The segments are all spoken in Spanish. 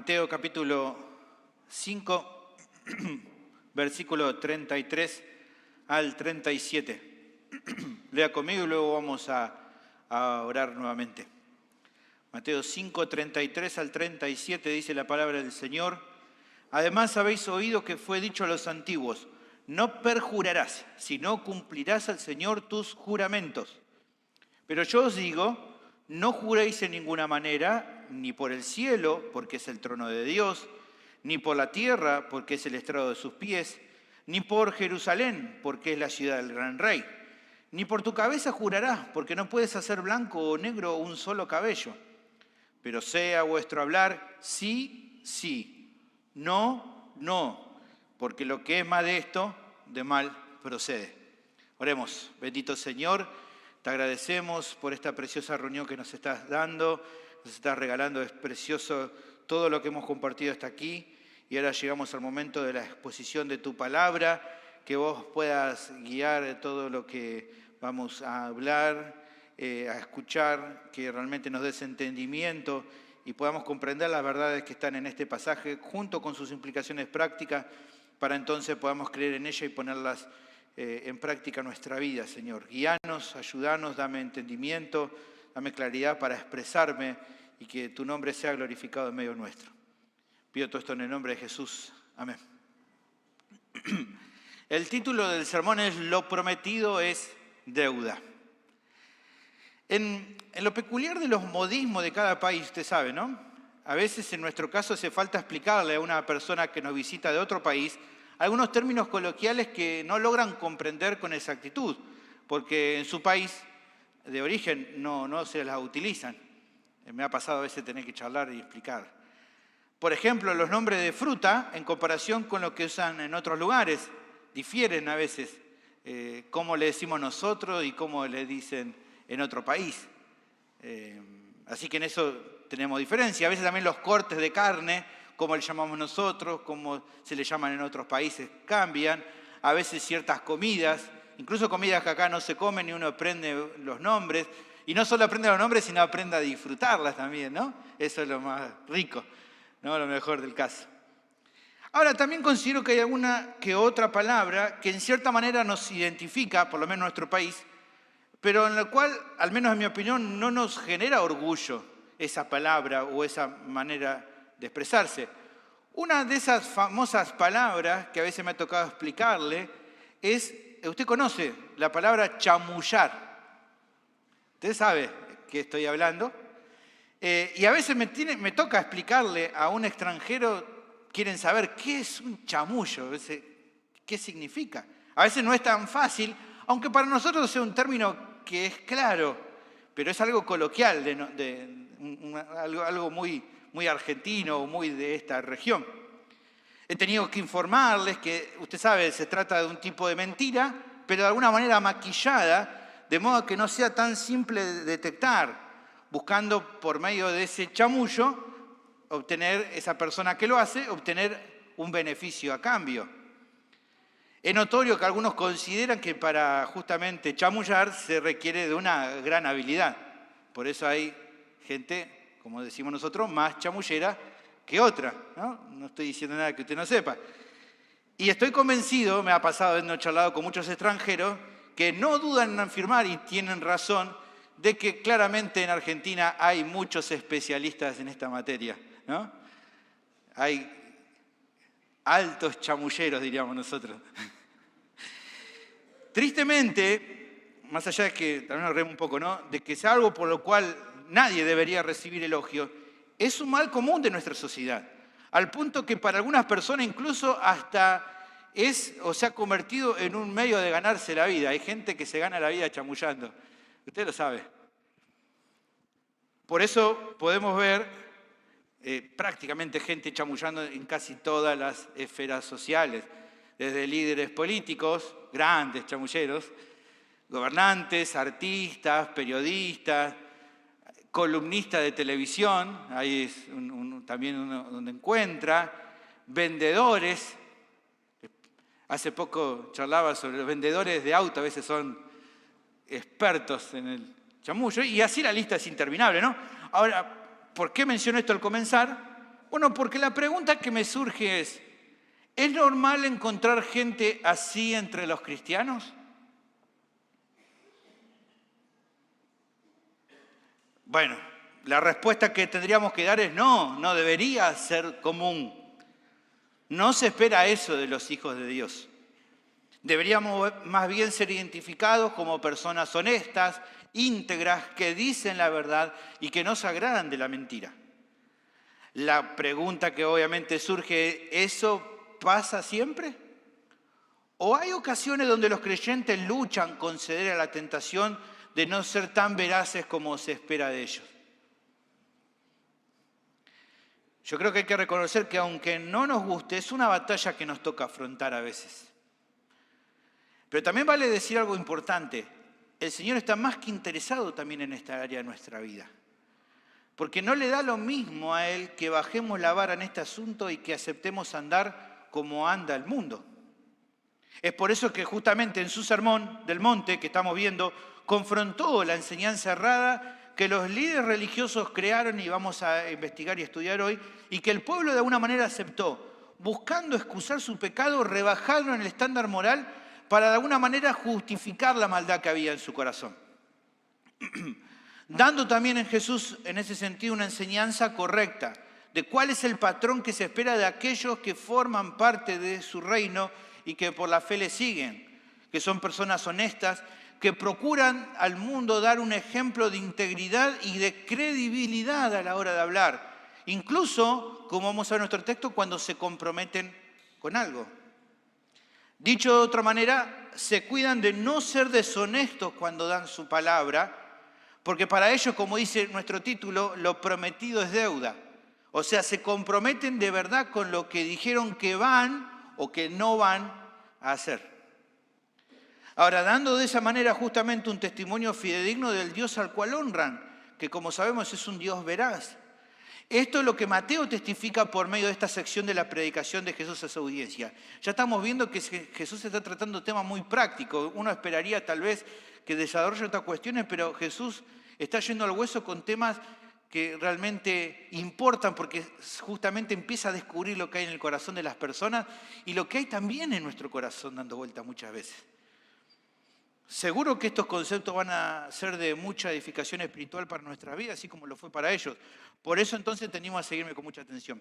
Mateo capítulo 5, versículo 33 al 37. Lea conmigo y luego vamos a orar nuevamente. Mateo 5, 33 al 37 dice la palabra del Señor. Además habéis oído que fue dicho a los antiguos, no perjurarás, sino cumplirás al Señor tus juramentos. Pero yo os digo, no juréis en ninguna manera, ni por el cielo, porque es el trono de Dios, ni por la tierra, porque es el estrado de sus pies, ni por Jerusalén, porque es la ciudad del gran rey. Ni por tu cabeza jurarás, porque no puedes hacer blanco o negro un solo cabello. Pero sea vuestro hablar sí, sí, no, no, porque lo que es más de esto, de mal procede. Oremos. Bendito Señor, te agradecemos por esta preciosa reunión que nos estás dando, nos estás regalando. Es precioso todo lo que hemos compartido hasta aquí. Y ahora llegamos al momento de la exposición de tu palabra, que vos puedas guiar todo lo que vamos a hablar, a escuchar, que realmente nos des entendimiento y podamos comprender las verdades que están en este pasaje junto con sus implicaciones prácticas, para entonces podamos creer en ella y ponerlas en práctica en nuestra vida, Señor. Guíanos, ayúdanos, dame entendimiento, dame claridad para expresarme y que tu nombre sea glorificado en medio nuestro. Pido todo esto en el nombre de Jesús. Amén. El título del sermón es Lo prometido es deuda. En lo peculiar de los modismos de cada país, usted sabe, ¿no? A veces en nuestro caso hace falta explicarle a una persona que nos visita de otro país algunos términos coloquiales que no logran comprender con exactitud, porque en su país de origen no se las utilizan. Me ha pasado a veces tener que charlar y explicar. Por ejemplo, los nombres de fruta, en comparación con lo que usan en otros lugares, difieren a veces cómo le decimos nosotros y cómo le dicen en otro país. Así que en eso tenemos diferencia. A veces también los cortes de carne, como le llamamos nosotros, como se le llaman en otros países, cambian. A veces ciertas comidas, incluso comidas que acá no se comen y uno aprende los nombres. Y no solo aprende los nombres, sino aprende a disfrutarlas también, ¿no? Eso es lo más rico, ¿no? Lo mejor del caso. Ahora, también considero que hay alguna que otra palabra que en cierta manera nos identifica, por lo menos en nuestro país, pero en la cual, al menos en mi opinión, no nos genera orgullo esa palabra o esa manera de expresarse. Una de esas famosas palabras que a veces me ha tocado explicarle es, usted conoce la palabra chamullar. Usted sabe que estoy hablando. Y a veces me toca explicarle a un extranjero, quieren saber qué es un chamullo, qué significa. A veces no es tan fácil, aunque para nosotros sea un término que es claro, pero es algo coloquial, algo muy argentino o muy de esta región. He tenido que informarles que, usted sabe, se trata de un tipo de mentira, pero de alguna manera maquillada, de modo que no sea tan simple de detectar, buscando por medio de ese chamullo obtener, esa persona que lo hace, obtener un beneficio a cambio. Es notorio que algunos consideran que para justamente chamullar se requiere de una gran habilidad. Por eso hay gente, como decimos nosotros, más chamullera que otra, ¿no? No estoy diciendo nada que usted no sepa. Y estoy convencido, me ha pasado habiendo charlado con muchos extranjeros, que no dudan en afirmar, y tienen razón, de que claramente en Argentina hay muchos especialistas en esta materia, ¿no? Hay altos chamulleros, diríamos nosotros. Tristemente, más allá de que también nos reímos un poco, ¿no? De que sea algo por lo cual nadie debería recibir elogio, es un mal común de nuestra sociedad, al punto que para algunas personas incluso hasta es o se ha convertido en un medio de ganarse la vida. Hay gente que se gana la vida chamullando. Usted lo sabe. Por eso podemos ver prácticamente gente chamullando en casi todas las esferas sociales, desde líderes políticos, grandes chamulleros, gobernantes, artistas, periodistas, columnistas de televisión, ahí es también uno donde encuentra, vendedores. Hace poco charlaba sobre los vendedores de auto, a veces son expertos en el chamullo, y así la lista es interminable, ¿no? Ahora, ¿por qué menciono esto al comenzar? Bueno, porque la pregunta que me surge ¿es normal encontrar gente así entre los cristianos? Bueno, la respuesta que tendríamos que dar es no, no debería ser común. No se espera eso de los hijos de Dios. Deberíamos más bien ser identificados como personas honestas, íntegras, que dicen la verdad y que no se agradan de la mentira. La pregunta que obviamente surge, ¿eso pasa siempre? ¿O hay ocasiones donde los creyentes luchan con ceder a la tentación de no ser tan veraces como se espera de ellos? Yo creo que hay que reconocer que aunque no nos guste, es una batalla que nos toca afrontar a veces. Pero también vale decir algo importante. El Señor está más que interesado también en esta área de nuestra vida. Porque no le da lo mismo a Él que bajemos la vara en este asunto y que aceptemos andar como anda el mundo. Es por eso que justamente en su sermón del monte que estamos viendo, confrontó la enseñanza errada que los líderes religiosos crearon y vamos a investigar y estudiar hoy, y que el pueblo de alguna manera aceptó, buscando excusar su pecado, rebajarlo en el estándar moral para de alguna manera justificar la maldad que había en su corazón. Dando también en Jesús, en ese sentido, una enseñanza correcta de cuál es el patrón que se espera de aquellos que forman parte de su reino y que por la fe le siguen, que son personas honestas, que procuran al mundo dar un ejemplo de integridad y de credibilidad a la hora de hablar, incluso, como vamos a ver en nuestro texto, cuando se comprometen con algo. Dicho de otra manera, se cuidan de no ser deshonestos cuando dan su palabra, porque para ellos, como dice nuestro título, lo prometido es deuda. O sea, se comprometen de verdad con lo que dijeron que van o que no van a hacer. Ahora, dando de esa manera justamente un testimonio fidedigno del Dios al cual honran, que como sabemos es un Dios veraz. Esto es lo que Mateo testifica por medio de esta sección de la predicación de Jesús a su audiencia. Ya estamos viendo que Jesús está tratando temas muy prácticos. Uno esperaría tal vez que desarrolle otras cuestiones, pero Jesús está yendo al hueso con temas que realmente importan porque justamente empieza a descubrir lo que hay en el corazón de las personas y lo que hay también en nuestro corazón dando vuelta muchas veces. Seguro que estos conceptos van a ser de mucha edificación espiritual para nuestra vida, así como lo fue para ellos. Por eso entonces tenemos a seguirme con mucha atención.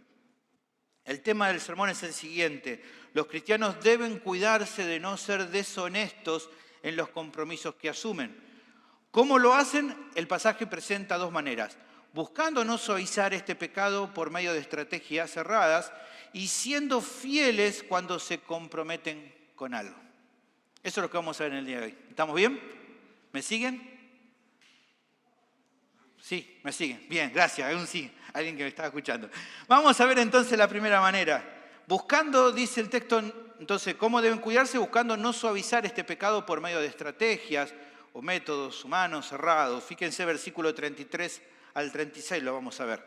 El tema del sermón es el siguiente. Los cristianos deben cuidarse de no ser deshonestos en los compromisos que asumen. ¿Cómo lo hacen? El pasaje presenta dos maneras. Buscando no suavizar este pecado por medio de estrategias cerradas y siendo fieles cuando se comprometen con algo. Eso es lo que vamos a ver en el día de hoy. ¿Estamos bien? ¿Me siguen? Sí, me siguen. Bien, gracias. Un sí, alguien que me estaba escuchando. Vamos a ver entonces la primera manera. Buscando, dice el texto, entonces, ¿cómo deben cuidarse? Buscando no suavizar este pecado por medio de estrategias o métodos humanos cerrados. Fíjense, versículo 33 al 36 lo vamos a ver.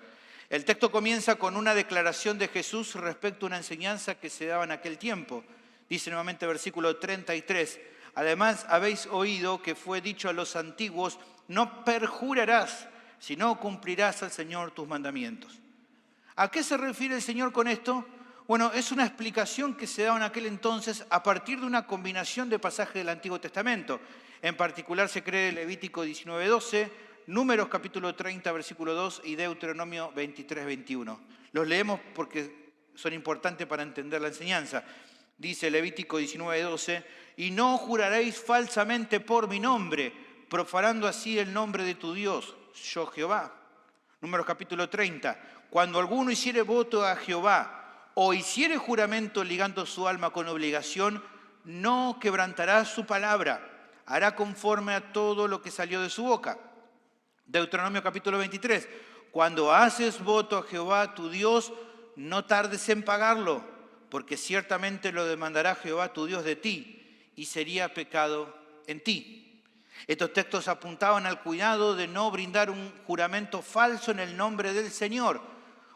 El texto comienza con una declaración de Jesús respecto a una enseñanza que se daba en aquel tiempo. Dice nuevamente versículo 33, además habéis oído que fue dicho a los antiguos, no perjurarás, sino cumplirás al Señor tus mandamientos. ¿A qué se refiere el Señor con esto? Bueno, es una explicación que se daba en aquel entonces a partir de una combinación de pasajes del Antiguo Testamento. En particular se cree Levítico 19:12, Números capítulo 30, versículo 2 y Deuteronomio 23, 21. Los leemos porque son importantes para entender la enseñanza. Dice Levítico 19:12, y no juraréis falsamente por mi nombre, profanando así el nombre de tu Dios, yo Jehová. Números capítulo 30, cuando alguno hiciere voto a Jehová o hiciere juramento ligando su alma con obligación, no quebrantará su palabra, hará conforme a todo lo que salió de su boca. Deuteronomio capítulo 23, cuando haces voto a Jehová tu Dios, no tardes en pagarlo, porque ciertamente lo demandará Jehová tu Dios de ti, y sería pecado en ti. Estos textos apuntaban al cuidado de no brindar un juramento falso en el nombre del Señor.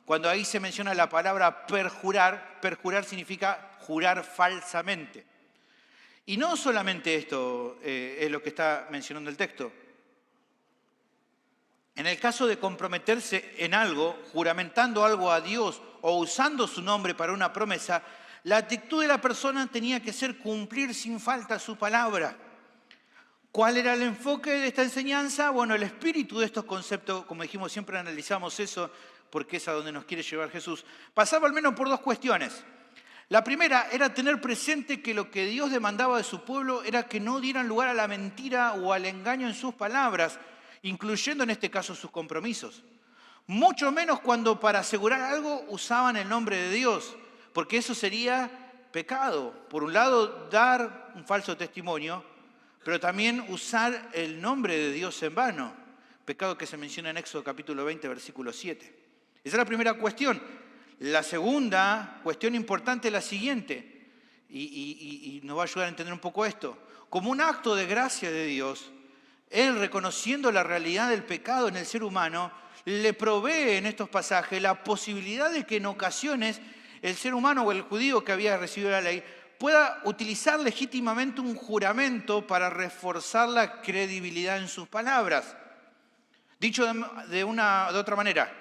Cuando ahí se menciona la palabra perjurar, perjurar significa jurar falsamente. Y no solamente esto es lo que está mencionando el texto. En el caso de comprometerse en algo, juramentando algo a Dios o usando su nombre para una promesa, la actitud de la persona tenía que ser cumplir sin falta su palabra. ¿Cuál era el enfoque de esta enseñanza? Bueno, el espíritu de estos conceptos, como dijimos, siempre analizamos eso porque es a donde nos quiere llevar Jesús, pasaba al menos por dos cuestiones. La primera era tener presente que lo que Dios demandaba de su pueblo era que no dieran lugar a la mentira o al engaño en sus palabras, incluyendo en este caso sus compromisos. Mucho menos cuando para asegurar algo usaban el nombre de Dios, porque eso sería pecado. Por un lado, dar un falso testimonio, pero también usar el nombre de Dios en vano. Pecado que se menciona en Éxodo capítulo 20, versículo 7. Esa es la primera cuestión. La segunda cuestión importante es la siguiente, y nos va a ayudar a entender un poco esto. Como un acto de gracia de Dios, Él, reconociendo la realidad del pecado en el ser humano, le provee en estos pasajes la posibilidad de que en ocasiones el ser humano o el judío que había recibido la ley pueda utilizar legítimamente un juramento para reforzar la credibilidad en sus palabras. Dicho de otra manera,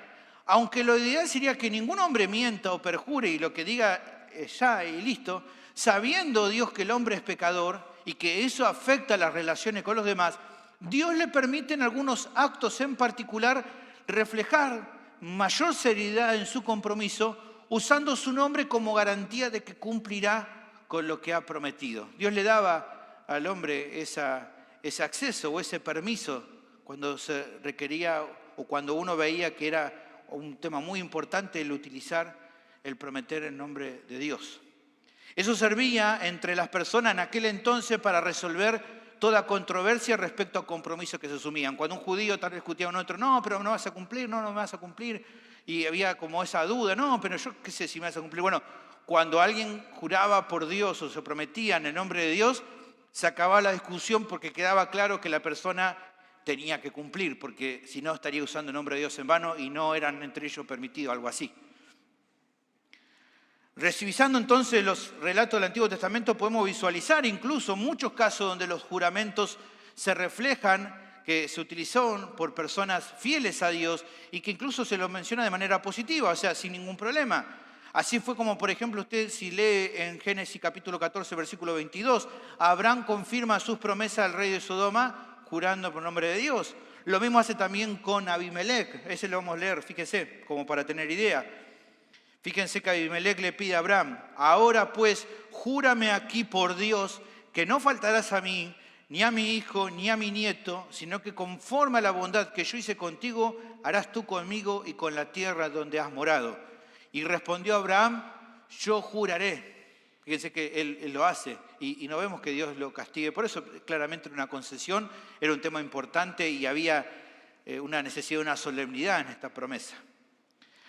aunque lo ideal sería que ningún hombre mienta o perjure y lo que diga ya y listo, sabiendo Dios que el hombre es pecador y que eso afecta las relaciones con los demás, Dios le permite en algunos actos en particular reflejar mayor seriedad en su compromiso usando su nombre como garantía de que cumplirá con lo que ha prometido. Dios le daba al hombre ese acceso o ese permiso cuando se requería o cuando uno veía que era un tema muy importante el utilizar, el prometer en nombre de Dios. Eso servía entre las personas en aquel entonces para resolver toda controversia respecto a compromisos que se asumían. Cuando un judío tal vez discutía con otro, no, pero no vas a cumplir, no me vas a cumplir, y había como esa duda, no, pero yo qué sé si me vas a cumplir. Bueno, cuando alguien juraba por Dios o se prometía en el nombre de Dios, se acababa la discusión porque quedaba claro que la persona tenía que cumplir, porque si no estaría usando el nombre de Dios en vano y no eran entre ellos permitidos, algo así. Revisando entonces los relatos del Antiguo Testamento podemos visualizar incluso muchos casos donde los juramentos se reflejan que se utilizaron por personas fieles a Dios y que incluso se los menciona de manera positiva, o sea, sin ningún problema. Así fue como, por ejemplo, usted si lee en Génesis capítulo 14, versículo 22, Abraham confirma sus promesas al rey de Sodoma jurando por nombre de Dios. Lo mismo hace también con Abimelec, ese lo vamos a leer, fíjese, como para tener idea. Fíjense que Abimelec le pide a Abraham, ahora pues, júrame aquí por Dios que no faltarás a mí, ni a mi hijo, ni a mi nieto, sino que conforme a la bondad que yo hice contigo, harás tú conmigo y con la tierra donde has morado. Y respondió Abraham, yo juraré. Fíjense que él lo hace y no vemos que Dios lo castigue. Por eso claramente era una concesión, era un tema importante y había una necesidad de una solemnidad en esta promesa.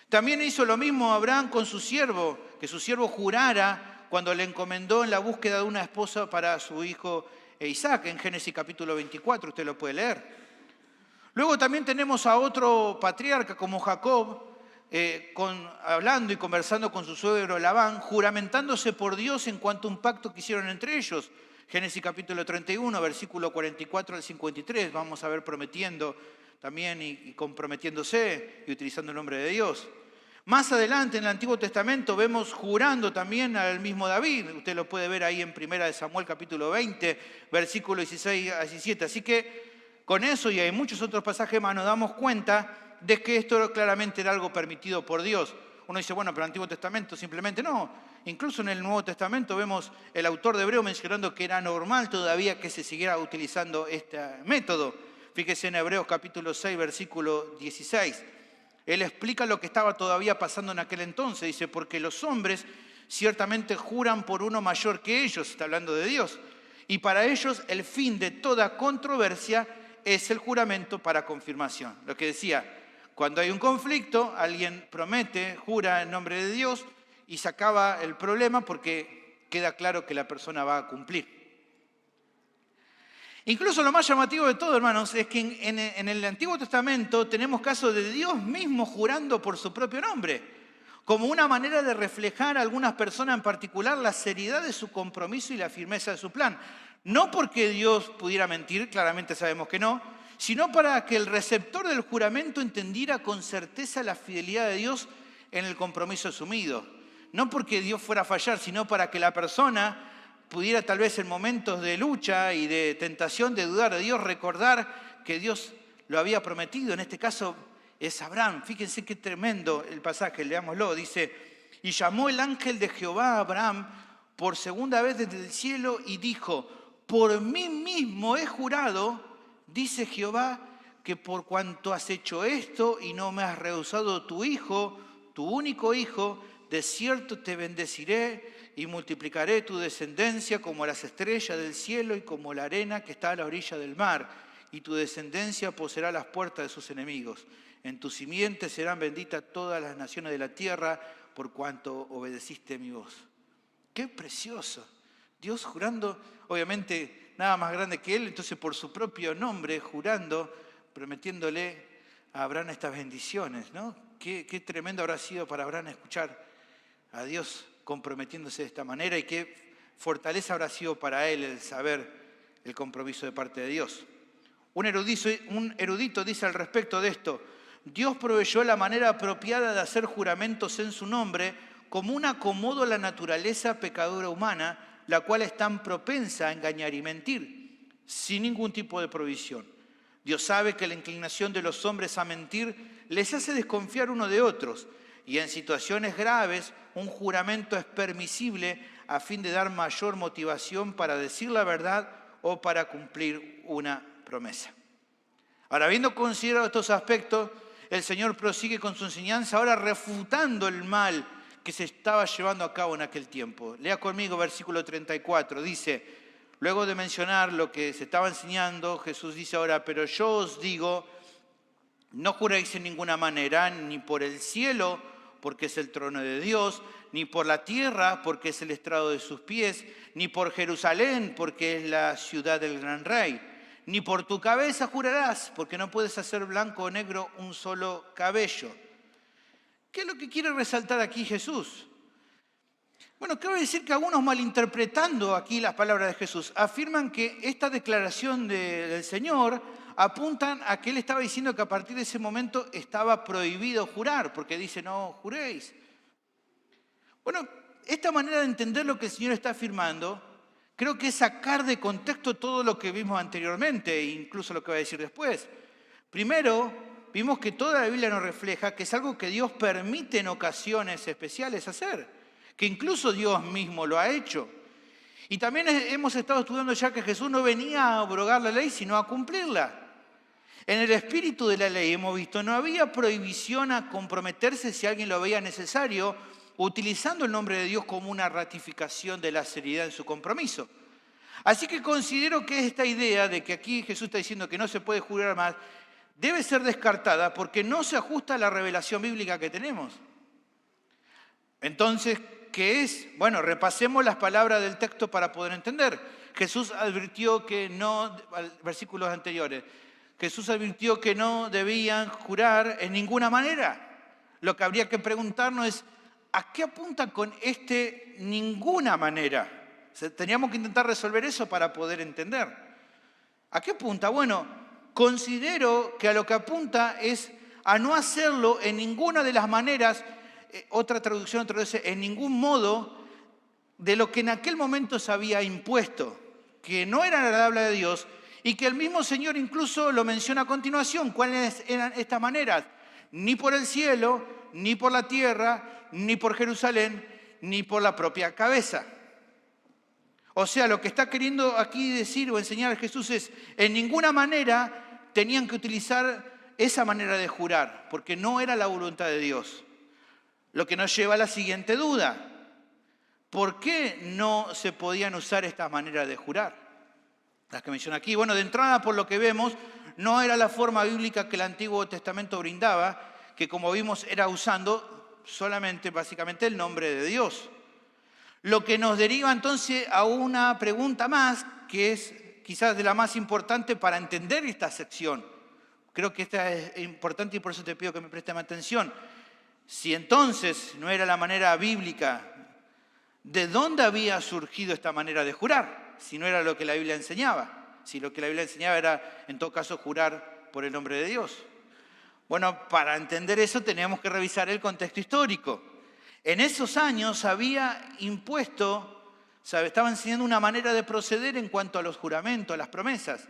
También hizo lo mismo Abraham con su siervo, que su siervo jurara cuando le encomendó en la búsqueda de una esposa para su hijo Isaac, en Génesis capítulo 24, usted lo puede leer. Luego también tenemos a otro patriarca como Jacob, hablando y conversando con su suegro Labán, juramentándose por Dios en cuanto a un pacto que hicieron entre ellos. Génesis capítulo 31, versículo 44 al 53, vamos a ver prometiendo también y comprometiéndose y utilizando el nombre de Dios. Más adelante en el Antiguo Testamento vemos jurando también al mismo David. Usted lo puede ver ahí en 1 Samuel capítulo 20, versículo 16 a 17. Así que con eso y en muchos otros pasajes más nos damos cuenta de que esto claramente era algo permitido por Dios. Uno dice, bueno, pero el Antiguo Testamento simplemente no. Incluso en el Nuevo Testamento vemos el autor de Hebreo mencionando que era normal todavía que se siguiera utilizando este método. Fíjese en Hebreos capítulo 6, versículo 16. Él explica lo que estaba todavía pasando en aquel entonces. Dice, porque los hombres ciertamente juran por uno mayor que ellos, está hablando de Dios. Y para ellos el fin de toda controversia es el juramento para confirmación. Lo que decía, cuando hay un conflicto, alguien promete, jura en nombre de Dios y se acaba el problema porque queda claro que la persona va a cumplir. Incluso lo más llamativo de todo, hermanos, es que en el Antiguo Testamento tenemos casos de Dios mismo jurando por su propio nombre, como una manera de reflejar a algunas personas en particular la seriedad de su compromiso y la firmeza de su plan. No porque Dios pudiera mentir, claramente sabemos que no, sino para que el receptor del juramento entendiera con certeza la fidelidad de Dios en el compromiso asumido. No porque Dios fuera a fallar, sino para que la persona pudiera tal vez en momentos de lucha y de tentación de dudar de Dios, recordar que Dios lo había prometido. En este caso es Abraham. Fíjense qué tremendo el pasaje, leámoslo. Dice, y llamó el ángel de Jehová a Abraham por segunda vez desde el cielo y dijo, por mí mismo he jurado, dice Jehová, que por cuanto has hecho esto y no me has rehusado tu hijo, tu único hijo, de cierto te bendeciré y multiplicaré tu descendencia como las estrellas del cielo y como la arena que está a la orilla del mar, y tu descendencia poseerá las puertas de sus enemigos. En tu simiente serán benditas todas las naciones de la tierra por cuanto obedeciste mi voz. ¡Qué precioso! Dios jurando, obviamente nada más grande que él, entonces por su propio nombre, jurando, prometiéndole a Abraham estas bendiciones, ¿no? Qué tremendo habrá sido para Abraham escuchar a Dios comprometiéndose de esta manera y qué fortaleza habrá sido para él el saber el compromiso de parte de Dios. Un erudito dice al respecto de esto, Dios proveyó la manera apropiada de hacer juramentos en su nombre como un acomodo a la naturaleza pecadora humana, la cual es tan propensa a engañar y mentir, sin ningún tipo de provisión. Dios sabe que la inclinación de los hombres a mentir les hace desconfiar uno de otros, y en situaciones graves un juramento es permisible a fin de dar mayor motivación para decir la verdad o para cumplir una promesa. Ahora, habiendo considerado estos aspectos, el Señor prosigue con su enseñanza, ahora refutando el mal que se estaba llevando a cabo en aquel tiempo. Lea conmigo versículo 34, dice, luego de mencionar lo que se estaba enseñando, Jesús dice ahora, pero yo os digo, no juréis en ninguna manera, ni por el cielo, porque es el trono de Dios, ni por la tierra, porque es el estrado de sus pies, ni por Jerusalén, porque es la ciudad del gran rey, ni por tu cabeza jurarás, porque no puedes hacer blanco o negro un solo cabello. ¿Qué es lo que quiere resaltar aquí Jesús? Bueno, quiero decir que algunos malinterpretando aquí las palabras de Jesús, afirman que esta declaración del Señor apuntan a que Él estaba diciendo que a partir de ese momento estaba prohibido jurar, porque dice no juréis. Bueno, esta manera de entender lo que el Señor está afirmando, creo que es sacar de contexto todo lo que vimos anteriormente, e incluso lo que va a decir después. Primero, vimos que toda la Biblia nos refleja que es algo que Dios permite en ocasiones especiales hacer, que incluso Dios mismo lo ha hecho. Y también hemos estado estudiando ya que Jesús no venía a abrogar la ley, sino a cumplirla. En el espíritu de la ley hemos visto, no había prohibición a comprometerse si alguien lo veía necesario, utilizando el nombre de Dios como una ratificación de la seriedad en su compromiso. Así que considero que esta idea de que aquí Jesús está diciendo que no se puede jurar más, debe ser descartada porque no se ajusta a la revelación bíblica que tenemos. Entonces, ¿qué es? Bueno, repasemos las palabras del texto para poder entender. Jesús advirtió que no, versículos anteriores, Jesús advirtió que no debían jurar en ninguna manera. Lo que habría que preguntarnos es, ¿a qué apunta con ninguna manera? O sea, teníamos que intentar resolver eso para poder entender. ¿A qué apunta? Bueno, considero que a lo que apunta es a no hacerlo en ninguna de las maneras, otra traducción dice, en ningún modo de lo que en aquel momento se había impuesto, que no era agradable a Dios y que el mismo Señor incluso lo menciona a continuación. ¿Cuáles eran estas maneras? Ni por el cielo, ni por la tierra, ni por Jerusalén, ni por la propia cabeza. O sea, lo que está queriendo aquí decir o enseñar Jesús es, en ninguna manera tenían que utilizar esa manera de jurar, porque no era la voluntad de Dios. Lo que nos lleva a la siguiente duda. ¿Por qué no se podían usar estas maneras de jurar? Las que menciono aquí. Bueno, de entrada, por lo que vemos, no era la forma bíblica que el Antiguo Testamento brindaba, que como vimos era usando solamente, básicamente, el nombre de Dios. Lo que nos deriva entonces a una pregunta más, que es quizás de la más importante para entender esta sección. Creo que esta es importante y por eso te pido que me prestes atención. Si entonces no era la manera bíblica, ¿de dónde había surgido esta manera de jurar? Si no era lo que la Biblia enseñaba. Si lo que la Biblia enseñaba era, en todo caso, jurar por el nombre de Dios. Bueno, para entender eso tenemos que revisar el contexto histórico. En esos años había impuesto, estaban enseñando una manera de proceder en cuanto a los juramentos, a las promesas.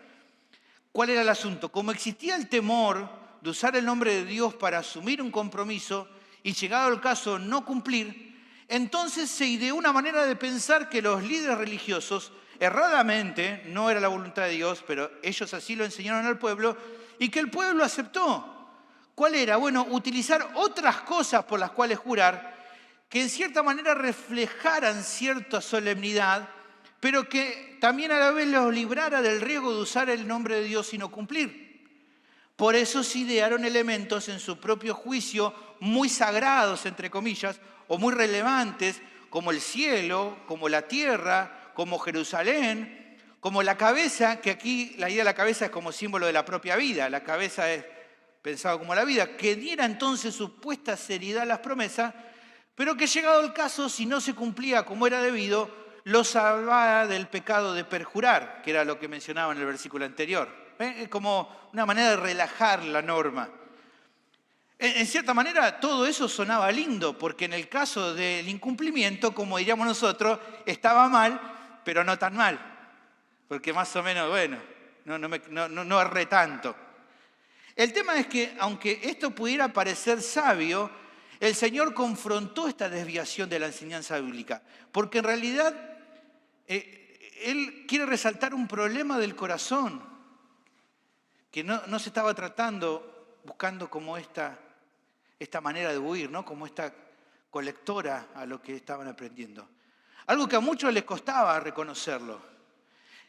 ¿Cuál era el asunto? Como existía el temor de usar el nombre de Dios para asumir un compromiso y llegado el caso no cumplir, entonces se ideó una manera de pensar que los líderes religiosos, erradamente, no era la voluntad de Dios, pero ellos así lo enseñaron al pueblo, y que el pueblo aceptó. ¿Cuál era? Bueno, utilizar otras cosas por las cuales jurar, que en cierta manera reflejaran cierta solemnidad, pero que también a la vez los librara del riesgo de usar el nombre de Dios y no cumplir. Por eso se idearon elementos en su propio juicio muy sagrados, entre comillas, o muy relevantes, como el cielo, como la tierra, como Jerusalén, como la cabeza, que aquí la idea de la cabeza es como símbolo de la propia vida, la cabeza es pensado como la vida, que diera entonces supuesta seriedad a las promesas, pero que llegado el caso, si no se cumplía como era debido, lo salvaba del pecado de perjurar, que era lo que mencionaba en el versículo anterior. Es como una manera de relajar la norma. En cierta manera, todo eso sonaba lindo, porque en el caso del incumplimiento, como diríamos nosotros, estaba mal, pero no tan mal. Porque más o menos, bueno, no erré tanto. El tema es que, aunque esto pudiera parecer sabio, el Señor confrontó esta desviación de la enseñanza bíblica, porque en realidad Él quiere resaltar un problema del corazón, que no se estaba tratando, buscando como esta manera de huir, ¿no? Como esta colectora a lo que estaban aprendiendo. Algo que a muchos les costaba reconocerlo.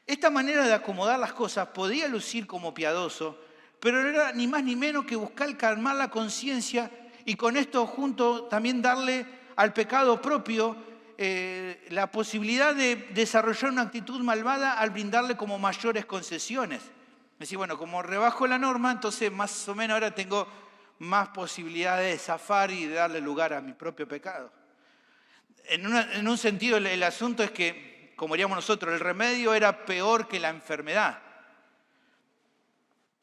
Esta manera de acomodar las cosas podía lucir como piadoso, pero no era ni más ni menos que buscar calmar la conciencia y con esto junto también darle al pecado propio la posibilidad de desarrollar una actitud malvada al brindarle como mayores concesiones. Es decir, bueno, como rebajo la norma, entonces más o menos ahora tengo más posibilidades de zafar y de darle lugar a mi propio pecado. En un sentido, el asunto es que, como diríamos nosotros, el remedio era peor que la enfermedad.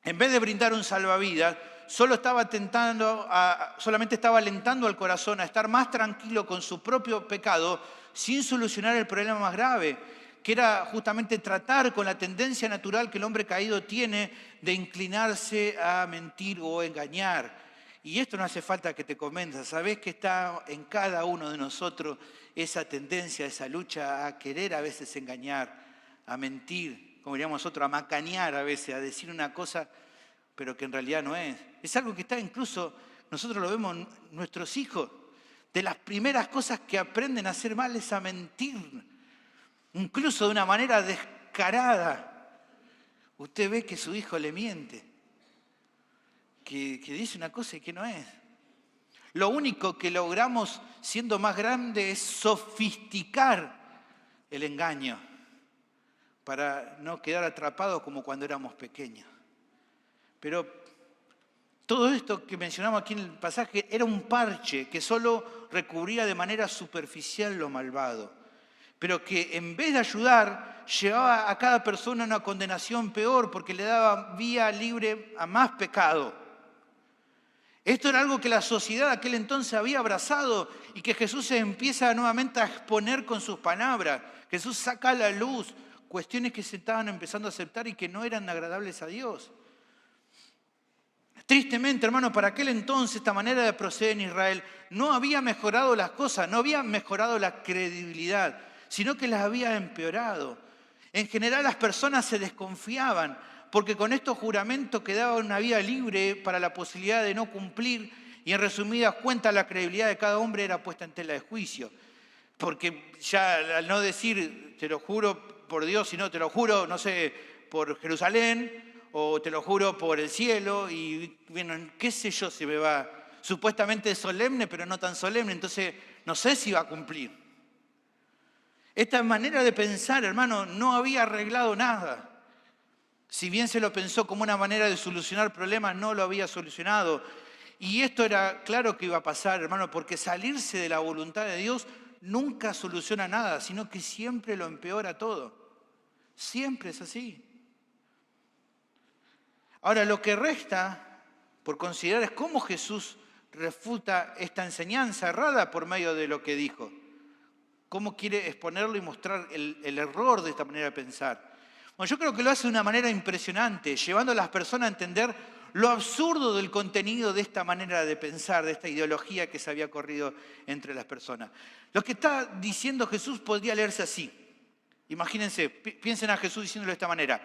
En vez de brindar un salvavidas, solamente estaba alentando al corazón a estar más tranquilo con su propio pecado sin solucionar el problema más grave, que era justamente tratar con la tendencia natural que el hombre caído tiene de inclinarse a mentir o engañar. Y esto no hace falta que te convenza, sabés que está en cada uno de nosotros esa tendencia, esa lucha a querer a veces engañar, a mentir, como diríamos nosotros, a macanear a veces, a decir una cosa, pero que en realidad no es. Es algo que está incluso, nosotros lo vemos en nuestros hijos, de las primeras cosas que aprenden a hacer mal es a mentir, incluso de una manera descarada. Usted ve que su hijo le miente, que dice una cosa y que no es. Lo único que logramos siendo más grande es sofisticar el engaño para no quedar atrapados como cuando éramos pequeños. Pero todo esto que mencionamos aquí en el pasaje era un parche que solo recubría de manera superficial lo malvado, pero que en vez de ayudar, llevaba a cada persona a una condenación peor porque le daba vía libre a más pecado. Esto era algo que la sociedad de aquel entonces había abrazado y que Jesús se empieza nuevamente a exponer con sus palabras. Jesús saca a la luz cuestiones que se estaban empezando a aceptar y que no eran agradables a Dios. Tristemente, hermano, para aquel entonces esta manera de proceder en Israel no había mejorado las cosas, no había mejorado la credibilidad, sino que las había empeorado. En general las personas se desconfiaban porque con estos juramentos quedaba una vía libre para la posibilidad de no cumplir y en resumidas cuentas la credibilidad de cada hombre era puesta en tela de juicio. Porque ya al no decir te lo juro por Dios, sino te lo juro, no sé, por Jerusalén, o te lo juro por el cielo, y bueno, qué sé yo si me va supuestamente solemne, pero no tan solemne, entonces no sé si va a cumplir. Esta manera de pensar, hermano, no había arreglado nada. Si bien se lo pensó como una manera de solucionar problemas, no lo había solucionado. Y esto era claro que iba a pasar, hermano, porque salirse de la voluntad de Dios nunca soluciona nada, sino que siempre lo empeora todo. Siempre es así. Ahora, lo que resta por considerar es cómo Jesús refuta esta enseñanza errada por medio de lo que dijo. Cómo quiere exponerlo y mostrar el error de esta manera de pensar. Bueno, yo creo que lo hace de una manera impresionante, llevando a las personas a entender lo absurdo del contenido de esta manera de pensar, de esta ideología que se había corrido entre las personas. Lo que está diciendo Jesús podría leerse así. Imagínense, piensen a Jesús diciéndolo de esta manera.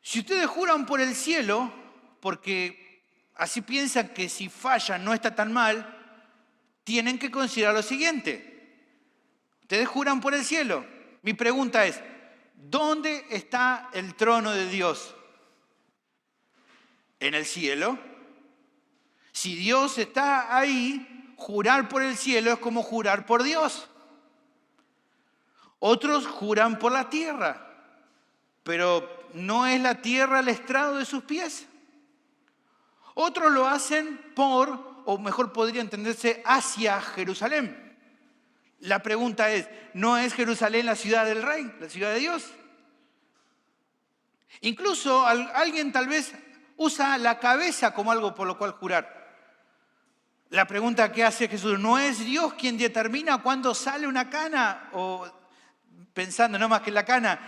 Si ustedes juran por el cielo, porque así piensan que si fallan no está tan mal, tienen que considerar lo siguiente. Ustedes juran por el cielo. Mi pregunta es, ¿dónde está el trono de Dios? ¿En el cielo? Si Dios está ahí, jurar por el cielo es como jurar por Dios. Otros juran por la tierra, pero ¿no es la tierra el estrado de sus pies? Otros lo hacen por, o mejor podría entenderse, hacia Jerusalén. La pregunta es, ¿no es Jerusalén la ciudad del rey, la ciudad de Dios? Incluso alguien tal vez usa la cabeza como algo por lo cual jurar. La pregunta que hace Jesús, ¿no es Dios quien determina cuándo sale una cana? O pensando no más que en la cana,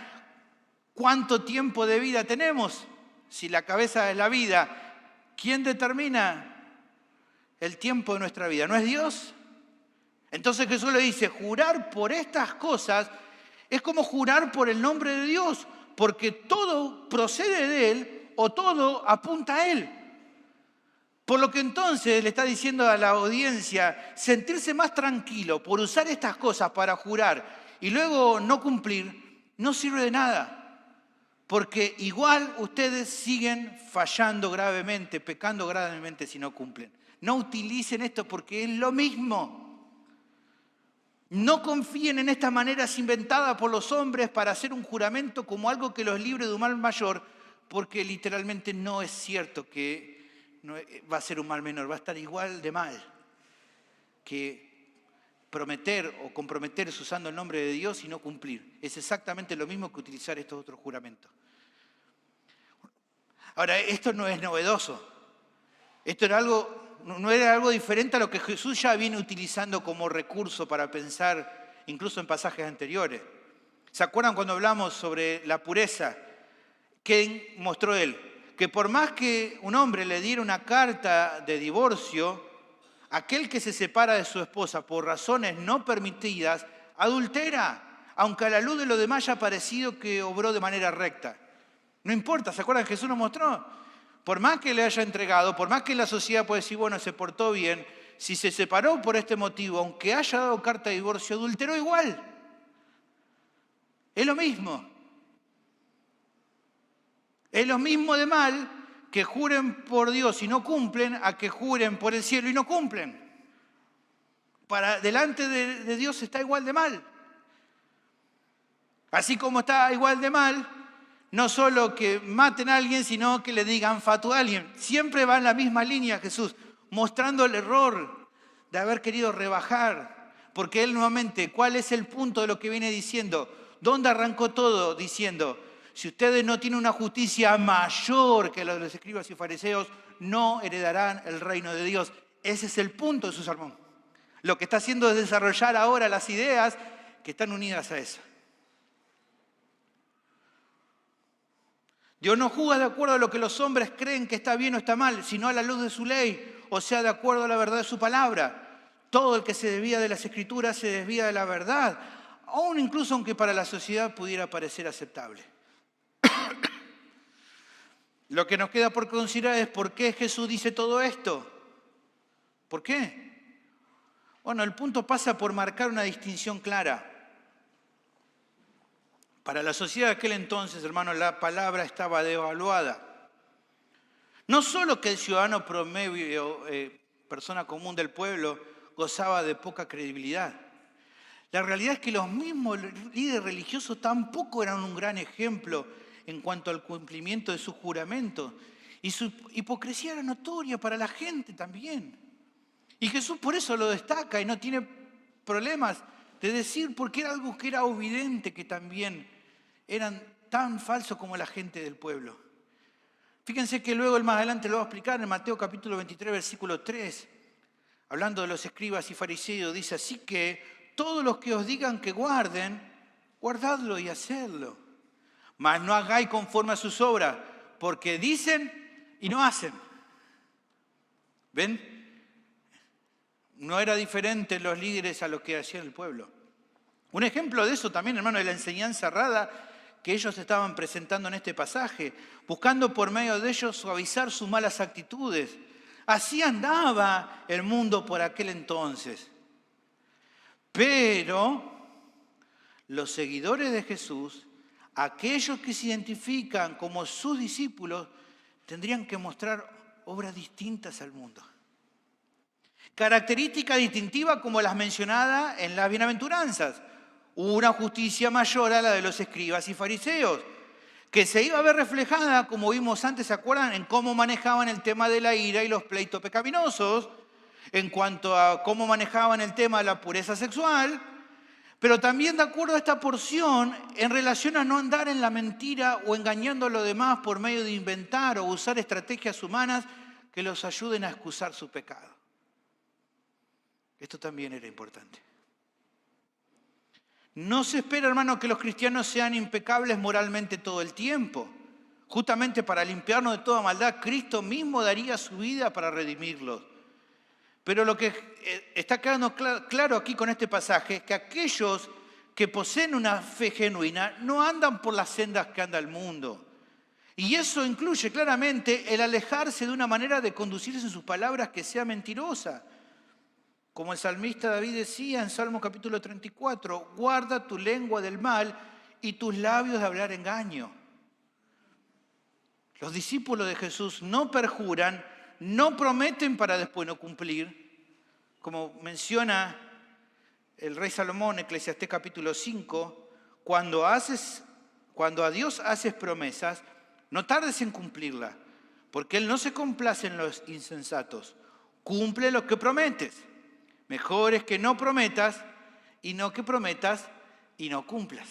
¿cuánto tiempo de vida tenemos? Si la cabeza es la vida, ¿quién determina el tiempo de nuestra vida? ¿No es Dios? Entonces Jesús le dice, jurar por estas cosas es como jurar por el nombre de Dios, porque todo procede de Él o todo apunta a Él. Por lo que entonces le está diciendo a la audiencia, sentirse más tranquilo por usar estas cosas para jurar y luego no cumplir, no sirve de nada. Porque igual ustedes siguen fallando gravemente, pecando gravemente si no cumplen. No utilicen esto porque es lo mismo. No confíen en estas maneras inventadas por los hombres para hacer un juramento como algo que los libre de un mal mayor, porque literalmente no es cierto que no va a ser un mal menor, va a estar igual de mal que prometer o comprometerse usando el nombre de Dios y no cumplir. Es exactamente lo mismo que utilizar estos otros juramentos. Ahora, esto no es novedoso. Esto no era algo diferente a lo que Jesús ya viene utilizando como recurso para pensar, incluso en pasajes anteriores. ¿Se acuerdan cuando hablamos sobre la pureza? ¿Qué mostró él? Que por más que un hombre le diera una carta de divorcio, aquel que se separa de su esposa por razones no permitidas, adultera, aunque a la luz de lo demás haya parecido que obró de manera recta. No importa, ¿se acuerdan? Jesús nos mostró. Por más que le haya entregado, por más que la sociedad pueda decir, bueno, se portó bien, si se separó por este motivo, aunque haya dado carta de divorcio, adulteró igual. Es lo mismo. Es lo mismo de mal que juren por Dios y no cumplen a que juren por el cielo y no cumplen. Para delante de Dios está igual de mal. Así como está igual de mal, no solo que maten a alguien, sino que le digan fatu a alguien. Siempre va en la misma línea Jesús, mostrando el error de haber querido rebajar. Porque Él nuevamente, ¿cuál es el punto de lo que viene diciendo? ¿Dónde arrancó todo? Diciendo, si ustedes no tienen una justicia mayor que la de los escribas y fariseos, no heredarán el reino de Dios. Ese es el punto de su sermón. Lo que está haciendo es desarrollar ahora las ideas que están unidas a eso. Dios no juzga de acuerdo a lo que los hombres creen que está bien o está mal, sino a la luz de su ley, o sea, de acuerdo a la verdad de su palabra. Todo el que se desvía de las Escrituras se desvía de la verdad, aún incluso aunque para la sociedad pudiera parecer aceptable. Lo que nos queda por considerar es por qué Jesús dice todo esto. ¿Por qué? Bueno, el punto pasa por marcar una distinción clara. Para la sociedad de aquel entonces, hermano, la palabra estaba devaluada. No solo que el ciudadano promedio, persona común del pueblo, gozaba de poca credibilidad. La realidad es que los mismos líderes religiosos tampoco eran un gran ejemplo en cuanto al cumplimiento de sus juramentos. Y su hipocresía era notoria para la gente también. Y Jesús por eso lo destaca y no tiene problemas de decir, porque era algo que era evidente que también eran tan falsos como la gente del pueblo. Fíjense que luego él más adelante lo va a explicar en Mateo capítulo 23, versículo 3, hablando de los escribas y fariseos, dice, así que todos los que os digan que guarden, guardadlo y hacedlo. Mas no hagáis conforme a sus obras, porque dicen y no hacen. ¿Ven? No era diferente los líderes a lo que hacía el pueblo. Un ejemplo de eso también, hermano, de la enseñanza errada que ellos estaban presentando en este pasaje, buscando por medio de ellos suavizar sus malas actitudes. Así andaba el mundo por aquel entonces. Pero los seguidores de Jesús, aquellos que se identifican como sus discípulos, tendrían que mostrar obras distintas al mundo. Características distintivas como las mencionadas en las bienaventuranzas. Una justicia mayor a la de los escribas y fariseos, que se iba a ver reflejada, como vimos antes, ¿se acuerdan?, en cómo manejaban el tema de la ira y los pleitos pecaminosos, en cuanto a cómo manejaban el tema de la pureza sexual, pero también de acuerdo a esta porción en relación a no andar en la mentira o engañando a los demás por medio de inventar o usar estrategias humanas que los ayuden a excusar su pecado. Esto también era importante. No se espera, hermano, que los cristianos sean impecables moralmente todo el tiempo. Justamente para limpiarnos de toda maldad, Cristo mismo daría su vida para redimirlos. Pero lo que está quedando claro aquí con este pasaje es que aquellos que poseen una fe genuina no andan por las sendas que anda el mundo. Y eso incluye claramente el alejarse de una manera de conducirse en sus palabras que sea mentirosa. Como el salmista David decía en Salmo capítulo 34, guarda tu lengua del mal y tus labios de hablar engaño. Los discípulos de Jesús no perjuran, no prometen para después no cumplir. Como menciona el rey Salomón, Eclesiastés capítulo 5, cuando a Dios haces promesas, no tardes en cumplirla, porque Él no se complace en los insensatos. Cumple lo que prometes. Mejor es que no prometas y no que prometas y no cumplas.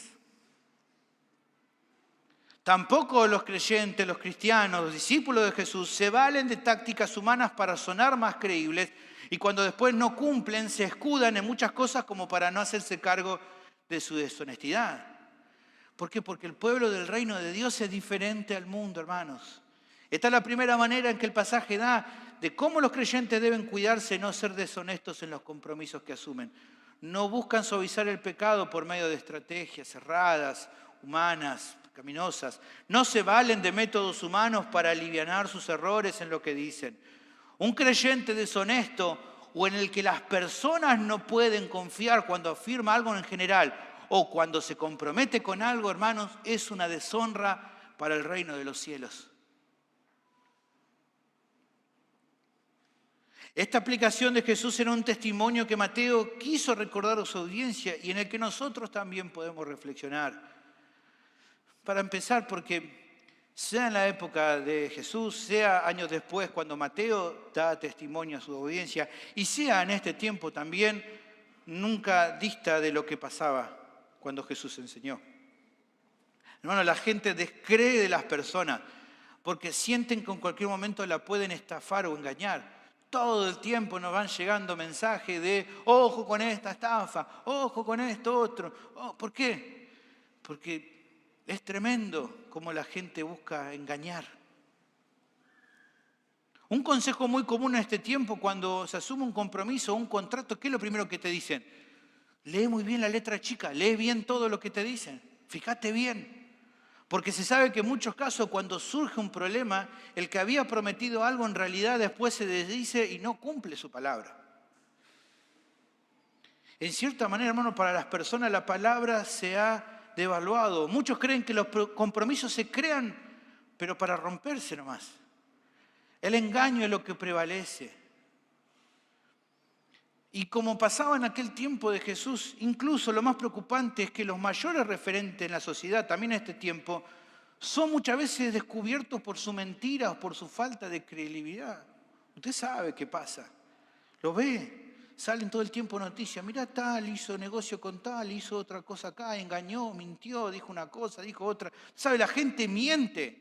Tampoco los creyentes, los cristianos, los discípulos de Jesús se valen de tácticas humanas para sonar más creíbles y cuando después no cumplen se escudan en muchas cosas como para no hacerse cargo de su deshonestidad. ¿Por qué? Porque el pueblo del reino de Dios es diferente al mundo, hermanos. Esta es la primera manera en que el pasaje da de cómo los creyentes deben cuidarse de no ser deshonestos en los compromisos que asumen. No buscan suavizar el pecado por medio de estrategias erradas, humanas, pecaminosas. No se valen de métodos humanos para alivianar sus errores en lo que dicen. Un creyente deshonesto o en el que las personas no pueden confiar cuando afirma algo en general o cuando se compromete con algo, hermanos, es una deshonra para el reino de los cielos. Esta aplicación de Jesús era un testimonio que Mateo quiso recordar a su audiencia y en el que nosotros también podemos reflexionar. Para empezar, porque sea en la época de Jesús, sea años después cuando Mateo da testimonio a su audiencia y sea en este tiempo también, nunca dista de lo que pasaba cuando Jesús enseñó. Hermano, la gente descree de las personas porque sienten que en cualquier momento la pueden estafar o engañar. Todo el tiempo nos van llegando mensajes de ojo con esta estafa, ojo con esto otro. ¿Por qué? Porque es tremendo cómo la gente busca engañar. Un consejo muy común en este tiempo cuando se asume un compromiso o un contrato, ¿qué es lo primero que te dicen? Lee muy bien la letra chica, lee bien todo lo que te dicen, fíjate bien. Porque se sabe que en muchos casos cuando surge un problema, el que había prometido algo en realidad después se desdice y no cumple su palabra. En cierta manera, hermano, para las personas la palabra se ha devaluado. Muchos creen que los compromisos se crean, pero para romperse nomás. El engaño es lo que prevalece. Y como pasaba en aquel tiempo de Jesús, incluso lo más preocupante es que los mayores referentes en la sociedad, también en este tiempo, son muchas veces descubiertos por su mentira o por su falta de credibilidad. Usted sabe qué pasa. Lo ve, salen todo el tiempo noticias. Mira tal, hizo negocio con tal, hizo otra cosa acá, engañó, mintió, dijo una cosa, dijo otra. ¿Sabe? La gente miente.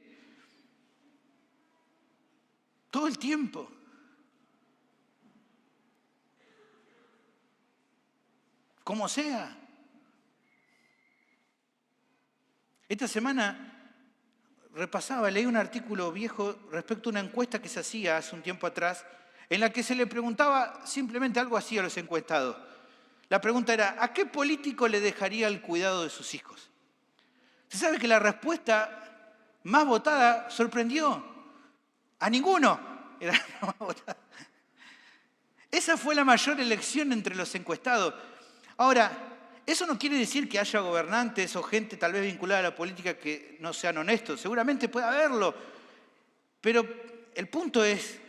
Todo el tiempo. Como sea. Esta semana leí un artículo viejo respecto a una encuesta que se hacía hace un tiempo atrás, en la que se le preguntaba simplemente algo así a los encuestados. La pregunta era, ¿a qué político le dejaría el cuidado de sus hijos? Se sabe que la respuesta más votada sorprendió. A ninguno era la más votada. Esa fue la mayor elección entre los encuestados. Ahora, eso no quiere decir que haya gobernantes o gente tal vez vinculada a la política que no sean honestos. Seguramente puede haberlo. Pero el punto es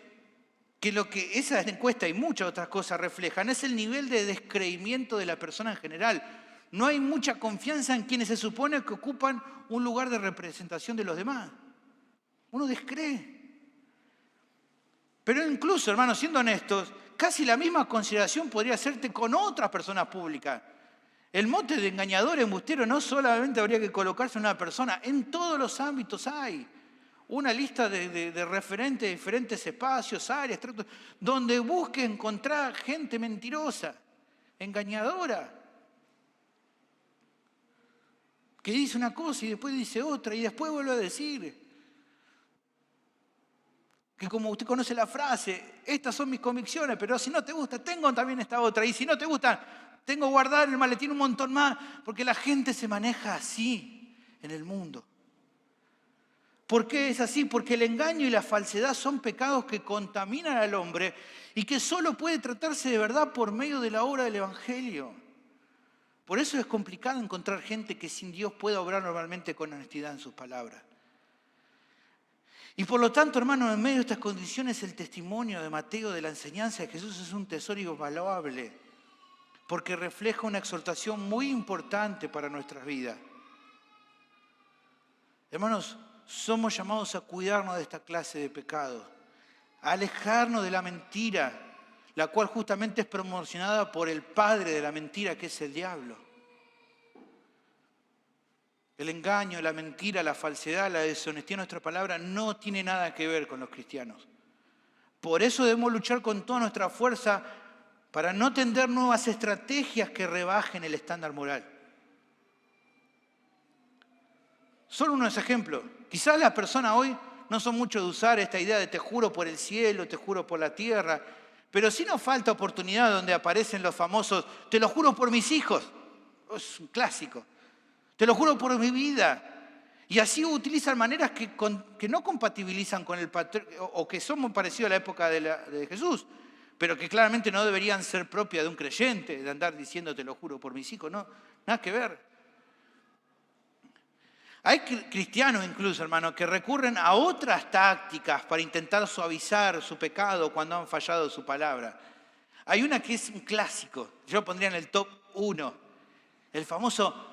que lo que esa encuesta y muchas otras cosas reflejan es el nivel de descreimiento de la persona en general. No hay mucha confianza en quienes se supone que ocupan un lugar de representación de los demás. Uno descree. Pero incluso, hermanos, siendo honestos, casi la misma consideración podría hacerte con otras personas públicas. El mote de engañador, embustero, no solamente habría que colocarse en una persona, en todos los ámbitos hay una lista de referentes de diferentes espacios, áreas, tratos, donde busque encontrar gente mentirosa, engañadora, que dice una cosa y después dice otra y después vuelve a decir. Que como usted conoce la frase, estas son mis convicciones, pero si no te gusta, tengo también esta otra. Y si no te gusta, tengo guardado en el maletín un montón más, porque la gente se maneja así en el mundo. ¿Por qué es así? Porque el engaño y la falsedad son pecados que contaminan al hombre y que solo puede tratarse de verdad por medio de la obra del Evangelio. Por eso es complicado encontrar gente que sin Dios pueda obrar normalmente con honestidad en sus palabras. Y por lo tanto, hermanos, en medio de estas condiciones, el testimonio de Mateo de la enseñanza de Jesús es un tesoro invaluable, porque refleja una exhortación muy importante para nuestras vidas. Hermanos, somos llamados a cuidarnos de esta clase de pecados, a alejarnos de la mentira, la cual justamente es promocionada por el padre de la mentira, que es el diablo. El engaño, la mentira, la falsedad, la deshonestidad en nuestra palabra no tiene nada que ver con los cristianos. Por eso debemos luchar con toda nuestra fuerza para no tender nuevas estrategias que rebajen el estándar moral. Solo unos ejemplos. Quizás las personas hoy no son mucho de usar esta idea de te juro por el cielo, te juro por la tierra, pero sí nos falta oportunidad donde aparecen los famosos te lo juro por mis hijos. Es un clásico. Te lo juro por mi vida. Y así utilizan maneras que no compatibilizan con el patrón, o que son muy parecidas a la época de Jesús, pero que claramente no deberían ser propias de un creyente, de andar diciendo te lo juro por mis hijos. No, nada que ver. Hay cristianos incluso, hermanos, que recurren a otras tácticas para intentar suavizar su pecado cuando han fallado su palabra. Hay una que es un clásico, yo lo pondría en el top 1, el famoso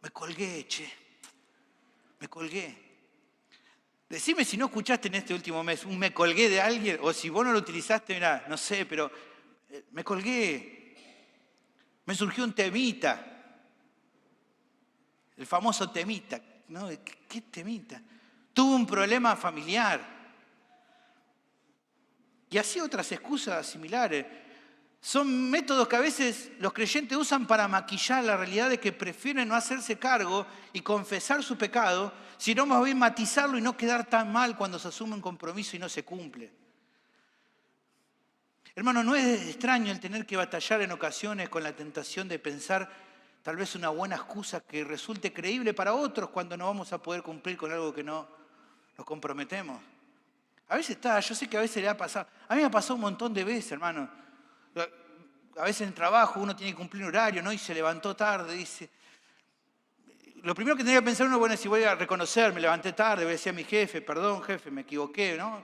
me colgué, me colgué. Decime si no escuchaste en este último mes un me colgué de alguien, o si vos no lo utilizaste, mirá, no sé, pero me colgué, me surgió un temita, el famoso temita. ¿No? ¿Qué temita? Tuve un problema familiar. Y así otras excusas similares. Son métodos que a veces los creyentes usan para maquillar la realidad de que prefieren no hacerse cargo y confesar su pecado, sino más bien matizarlo y no quedar tan mal cuando se asume un compromiso y no se cumple. Hermano, no es extraño el tener que batallar en ocasiones con la tentación de pensar tal vez una buena excusa que resulte creíble para otros cuando no vamos a poder cumplir con algo que no nos comprometemos. A veces yo sé que a veces le ha pasado. A mí me ha pasado un montón de veces, hermano. A veces en el trabajo uno tiene que cumplir un horario, ¿no? Y se levantó tarde, dice. Lo primero que tenía que pensar uno, bueno, es si voy a reconocer, me levanté tarde, voy a decir a mi jefe, perdón, jefe, me equivoqué, ¿no?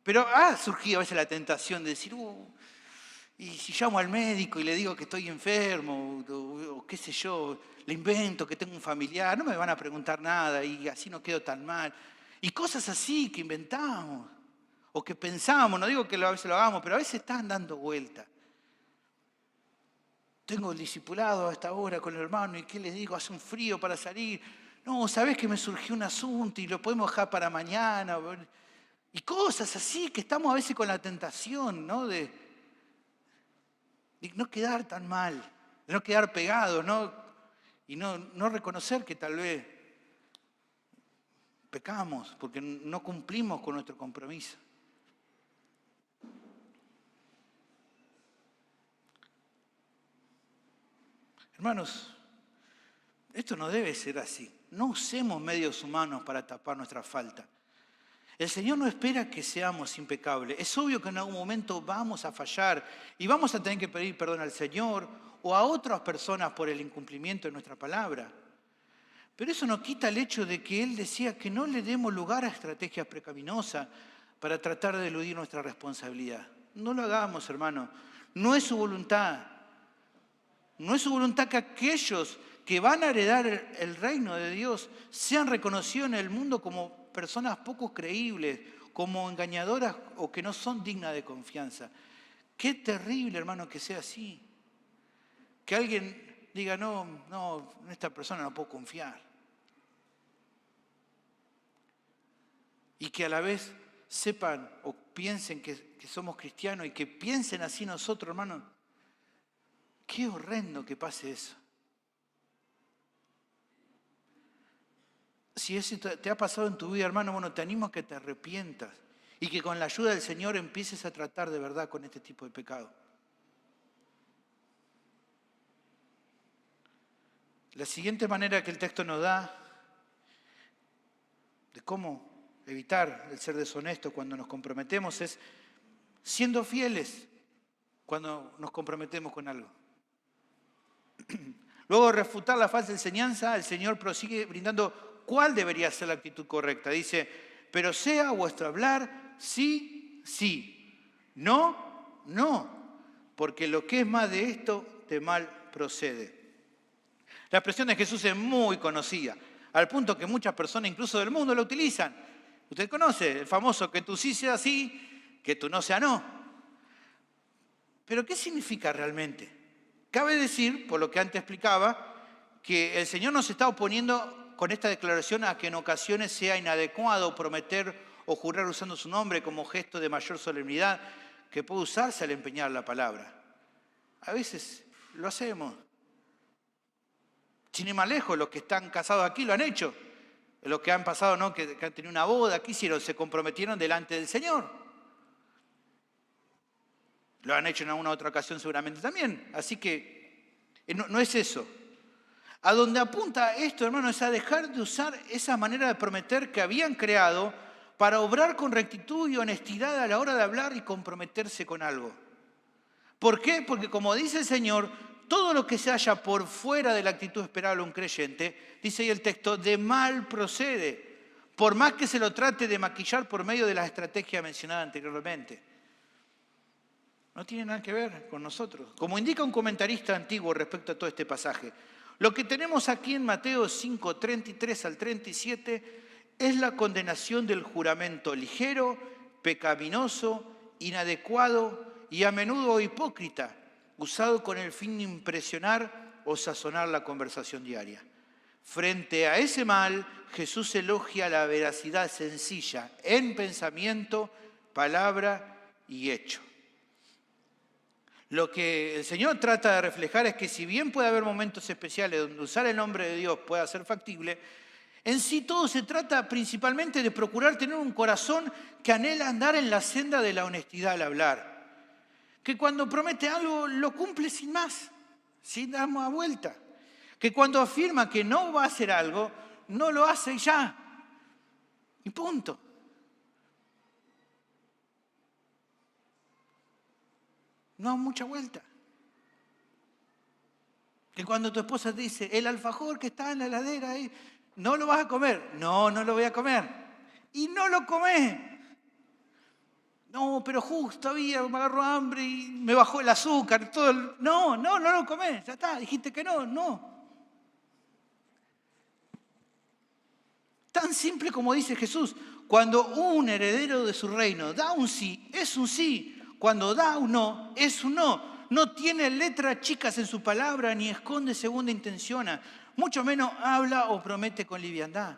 Pero ha surgido a veces la tentación de decir, y si llamo al médico y le digo que estoy enfermo, o qué sé yo, le invento que tengo un familiar, no me van a preguntar nada y así no quedo tan mal. Y cosas así que inventamos o que pensamos, no digo que a veces lo hagamos, pero a veces están dando vuelta. Tengo el discipulado a esta hora con el hermano y ¿qué les digo? Hace un frío para salir. No, ¿sabés que me surgió un asunto y lo podemos dejar para mañana? Y cosas así que estamos a veces con la tentación, ¿no? De no quedar tan mal, de no quedar pegados, ¿no? Y no reconocer que tal vez pecamos porque no cumplimos con nuestro compromiso. Hermanos, esto no debe ser así. No usemos medios humanos para tapar nuestra falta. El Señor no espera que seamos impecables. Es obvio que en algún momento vamos a fallar y vamos a tener que pedir perdón al Señor o a otras personas por el incumplimiento de nuestra palabra. Pero eso no quita el hecho de que Él decía que no le demos lugar a estrategias pecaminosas para tratar de eludir nuestra responsabilidad. No lo hagamos, hermano. No es su voluntad. No es su voluntad que aquellos que van a heredar el reino de Dios sean reconocidos en el mundo como personas poco creíbles, como engañadoras o que no son dignas de confianza. Qué terrible, hermano, que sea así. Que alguien diga, no, en esta persona no puedo confiar. Y que a la vez sepan o piensen que somos cristianos y que piensen así nosotros, hermano. Qué horrendo que pase eso. Si eso te ha pasado en tu vida, hermano, bueno, te animo a que te arrepientas y que con la ayuda del Señor empieces a tratar de verdad con este tipo de pecado. La siguiente manera que el texto nos da de cómo evitar el ser deshonesto cuando nos comprometemos es siendo fieles cuando nos comprometemos con algo. Luego de refutar la falsa enseñanza, el Señor prosigue brindando cuál debería ser la actitud correcta. Dice, pero sea vuestro hablar sí, sí, no, no, porque lo que es más de esto, de mal procede. La expresión de Jesús es muy conocida, al punto que muchas personas, incluso del mundo, la utilizan. Usted conoce el famoso que tú sí sea sí, que tú no sea no. ¿Pero qué significa realmente? Cabe decir, por lo que antes explicaba, que el Señor nos está oponiendo con esta declaración a que en ocasiones sea inadecuado prometer o jurar usando su nombre como gesto de mayor solemnidad que puede usarse al empeñar la palabra. A veces lo hacemos. Sin ir más lejos, los que están casados aquí lo han hecho. Los que han pasado, ¿no? que han tenido una boda, ¿qué hicieron? Se comprometieron delante del Señor. Lo han hecho en alguna otra ocasión seguramente también. Así que no es eso. A donde apunta esto, hermano, es a dejar de usar esa manera de prometer que habían creado para obrar con rectitud y honestidad a la hora de hablar y comprometerse con algo. ¿Por qué? Porque como dice el Señor, todo lo que se halla por fuera de la actitud esperable de un creyente, dice ahí el texto, de mal procede, por más que se lo trate de maquillar por medio de las estrategias mencionadas anteriormente. No tiene nada que ver con nosotros. Como indica un comentarista antiguo respecto a todo este pasaje, lo que tenemos aquí en Mateo 5, 33 al 37 es la condenación del juramento ligero, pecaminoso, inadecuado y a menudo hipócrita, usado con el fin de impresionar o sazonar la conversación diaria. Frente a ese mal, Jesús elogia la veracidad sencilla en pensamiento, palabra y hecho. Lo que el Señor trata de reflejar es que si bien puede haber momentos especiales donde usar el nombre de Dios pueda ser factible, en sí todo se trata principalmente de procurar tener un corazón que anhela andar en la senda de la honestidad al hablar. Que cuando promete algo lo cumple sin más, sin dar más vuelta. Que cuando afirma que no va a hacer algo, no lo hace y ya. Y punto. No hay mucha vuelta. Que cuando tu esposa te dice, el alfajor que está en la heladera, ¿no lo vas a comer? No, no lo voy a comer. Y no lo comés. No, pero justo había, me agarró hambre y me bajó el azúcar. No lo comés. Ya está, dijiste que no. Tan simple como dice Jesús. Cuando un heredero de su reino da un sí, es un sí. Cuando da un no, es un no. No tiene letras chicas en su palabra ni esconde segunda intención. Mucho menos habla o promete con liviandad.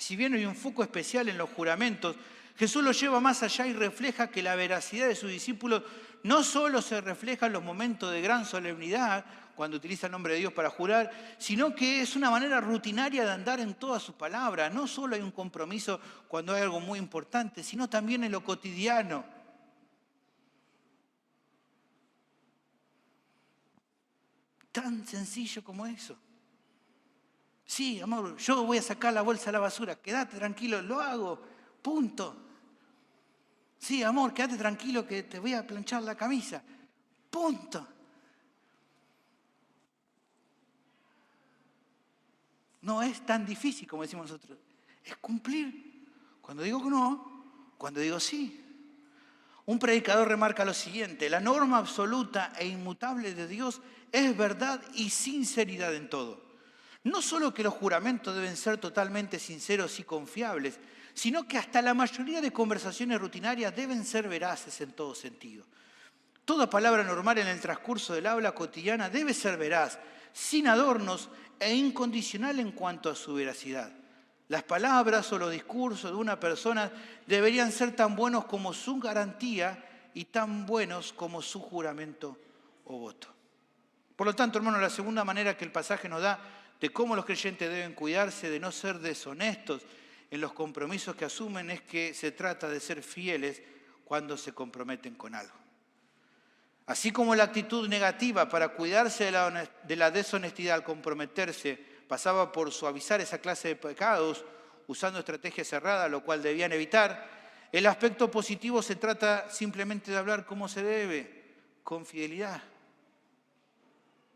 Si bien hay un foco especial en los juramentos, Jesús lo lleva más allá y refleja que la veracidad de sus discípulos no solo se refleja en los momentos de gran solemnidad, cuando utiliza el nombre de Dios para jurar, sino que es una manera rutinaria de andar en todas sus palabras. No solo hay un compromiso cuando hay algo muy importante, sino también en lo cotidiano. Tan sencillo como eso. Sí, amor, yo voy a sacar la bolsa a la basura, quédate tranquilo, lo hago, punto. Sí, amor, quédate tranquilo que te voy a planchar la camisa, punto. No es tan difícil como decimos nosotros, es cumplir. Cuando digo no, cuando digo sí. Un predicador remarca lo siguiente: la norma absoluta e inmutable de Dios es verdad y sinceridad en todo. No solo que los juramentos deben ser totalmente sinceros y confiables, sino que hasta la mayoría de conversaciones rutinarias deben ser veraces en todo sentido. Toda palabra normal en el transcurso del habla cotidiana debe ser veraz, sin adornos e incondicional en cuanto a su veracidad. Las palabras o los discursos de una persona deberían ser tan buenos como su garantía y tan buenos como su juramento o voto. Por lo tanto, hermanos, la segunda manera que el pasaje nos da de cómo los creyentes deben cuidarse de no ser deshonestos en los compromisos que asumen es que se trata de ser fieles cuando se comprometen con algo. Así como la actitud negativa para cuidarse de la deshonestidad al comprometerse pasaba por suavizar esa clase de pecados usando estrategias cerradas, lo cual debían evitar, el aspecto positivo se trata simplemente de hablar como se debe, con fidelidad.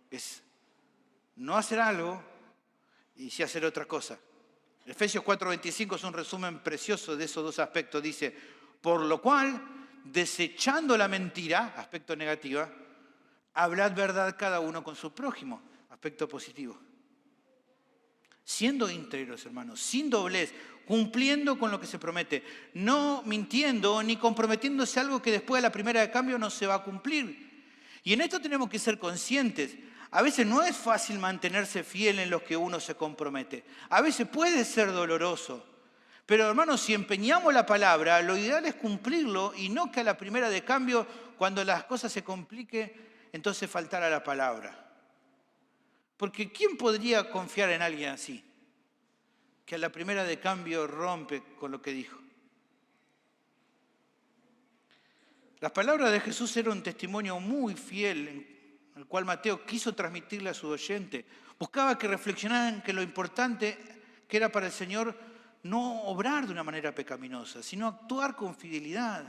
Es no hacer algo y sí hacer otra cosa. Efesios 4:25 es un resumen precioso de esos dos aspectos. Dice, por lo cual, desechando la mentira, aspecto negativo, hablad verdad cada uno con su prójimo, aspecto positivo. Siendo íntegros, hermanos, sin doblez, cumpliendo con lo que se promete, no mintiendo ni comprometiéndose a algo que después de la primera de cambio no se va a cumplir. Y en esto tenemos que ser conscientes. A veces no es fácil mantenerse fiel en lo que uno se compromete. A veces puede ser doloroso. Pero hermanos, si empeñamos la palabra, lo ideal es cumplirlo y no que a la primera de cambio, cuando las cosas se compliquen, entonces faltar a la palabra. Porque ¿quién podría confiar en alguien así? Que a la primera de cambio rompe con lo que dijo. Las palabras de Jesús eran un testimonio muy fiel, el cual Mateo quiso transmitirle a su oyente. Buscaba que reflexionaran que lo importante que era para el Señor no obrar de una manera pecaminosa, sino actuar con fidelidad.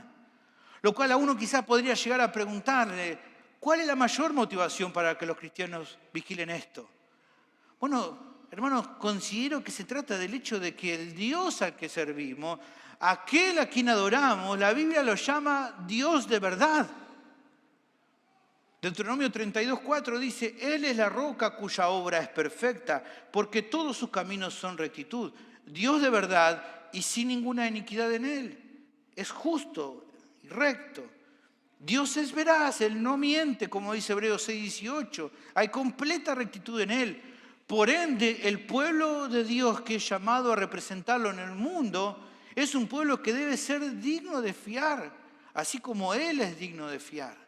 Lo cual a uno quizás podría llegar a preguntarle, ¿cuál es la mayor motivación para que los cristianos vigilen esto? Bueno, hermanos, considero que se trata del hecho de que el Dios al que servimos, aquel a quien adoramos, la Biblia lo llama Dios de verdad. Deuteronomio 32:4 dice, Él es la roca cuya obra es perfecta, porque todos sus caminos son rectitud. Dios de verdad y sin ninguna iniquidad en Él. Es justo y recto. Dios es veraz, Él no miente, como dice Hebreos 6:18. Hay completa rectitud en Él. Por ende, el pueblo de Dios que es llamado a representarlo en el mundo es un pueblo que debe ser digno de fiar, así como Él es digno de fiar.